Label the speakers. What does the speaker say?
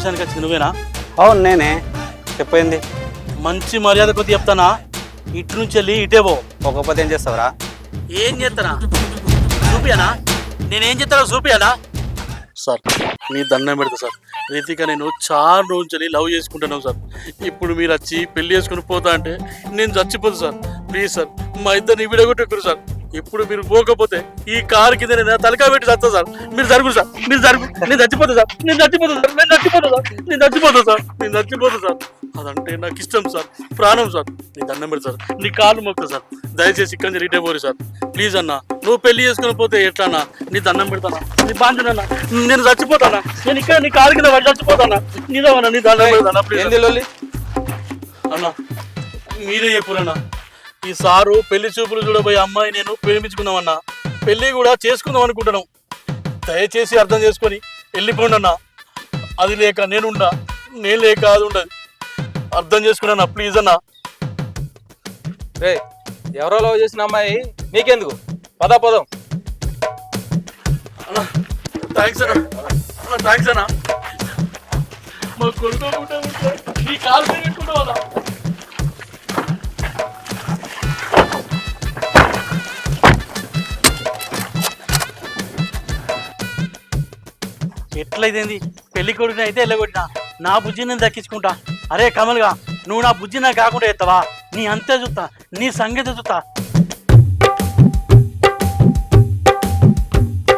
Speaker 1: విషయానికి వచ్చి నువ్వేనా?
Speaker 2: అవును నేనే. చెప్పయింది.
Speaker 1: మంచి మర్యాద కొద్ది చెప్తానా, ఇటు నుంచి వెళ్ళి ఇటే పో.
Speaker 2: ఒక్కపోతే ఏం చేస్తావురా?
Speaker 1: ఏం చేస్తానా చూపియానా? నేనేం చేస్తానో చూపియానా? సార్ నీ దండం పెడతా సార్. రితిక నేను చాలా రోజులు లవ్ చేసుకుంటున్నాం సార్. ఇప్పుడు మీరు వచ్చి పెళ్లి చేసుకుని పోతా అంటే నేను చచ్చిపోదు సార్. ప్లీజ్ సార్ మా ఇద్దరిని విడగొట్టెక్కరు సార్. ఇప్పుడు మీరు పోకపోతే ఈ కారు కింద నేను తలకా పెట్టి చస్తా సార్. మీరు జరుగు సార్, మీరు జరుగు. నేను చచ్చిపోతా సార్, నేను చచ్చిపోతా సార్, నేను చచ్చిపోతా సార్, నేను చచ్చిపోతా సార్, నేను చచ్చిపోతా సార్. అదంటే నాకు ఇష్టం సార్, ప్రాణం సార్. నీ దండం పెడతా సార్, నీ కాళ్ళు మొక్తా సార్. దయచేసి ఇక్కడి నుంచి రిటే పోరు సార్. ప్లీజ్ అన్న, నువ్వు పెళ్లి చేసుకుని పోతే ఎట్లా అన్నా? నీ దండం పెడతానా, నీ బాంచనన్నా, నేను చచ్చిపోతానా? నేను ఇక్కడ నీ కారు కింద పడి చచ్చిపోతానా? నీదవన్నా, నీ దండం పెడతానా? ప్లీజ్ అన్నా, మీరే చెప్పురన్నా. ఈ సారు పెళ్లి చూపులు చూడబోయే అమ్మాయి నేను ప్రేమించుకుందామన్నా, పెళ్లి కూడా చేసుకుందాం అనుకుంటున్నాం. దయచేసి అర్థం చేసుకొని వెళ్ళిపోండి అన్నా. అది లేక నేనుండా, నేను లేక అది ఉండదు. అర్థం చేసుకున్నా ప్లీజ్ అన్నా.
Speaker 3: రే ఎవరో లవ్ చేసిన అమ్మాయి నీకెందుకు? పదా పదం.
Speaker 1: అన్నా థ్యాంక్స్ అన్నా, అన్నా థ్యాంక్స్ అన్నా. మా కొడుకోకుండా నీ కాలు పెట్టుకుంటావు అన్నా. ఎట్లయితేంది? పెళ్లి కొడుకుని అయితే వెళ్ళగొట్టినా, నా బుజ్జిని నేను దక్కించుకుంటా. అరే కమల్గా, నువ్వు నా బుజ్జి నాకు కాకుండా ఎత్తావా? నీ అంతే చూస్తా, నీ సంగతి చూస్తా.